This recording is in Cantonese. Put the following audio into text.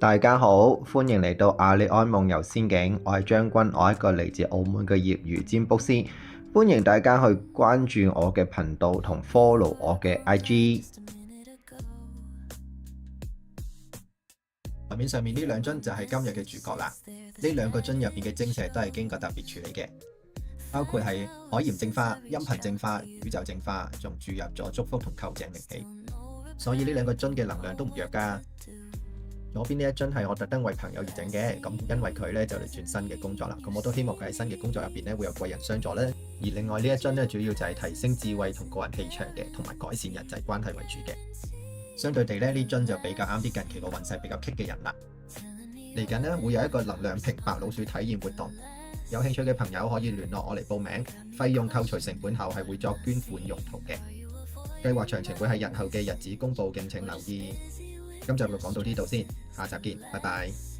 大家好，歡迎嚟到阿里安夢遊仙境。我係將軍，我係一個嚟自澳門嘅業餘占卜師。歡迎大家去關注我嘅頻道同 follow 我嘅 IG。台面上面呢兩樽就係今日嘅主角啦。呢兩個樽入邊嘅晶石都係經過特別處理嘅，包括係海鹽淨化、音頻淨化、宇宙淨化，仲注入咗祝福同臼井靈氣。所以呢兩個樽嘅能量都唔弱噶。左邊呢一樽係我特登為朋友而整嘅，咁因為佢咧就嚟轉新嘅工作啦，咁我都希望佢喺新嘅工作入邊咧會有貴人相助咧。而另外呢一樽咧主要就係提升智慧同個人氣場嘅，同埋改善人際關係為主嘅。相對地咧，呢樽就比較啱啲近期個運勢比較棘嘅人啦。嚟緊咧會有一個能量瓶白老鼠體驗活動，有興趣嘅朋友可以聯絡我嚟報名，費用扣除成本後係會作捐款用途嘅。計劃詳情會喺日後嘅日子公佈，敬請留意。今集就講到呢度先，下集見，拜拜。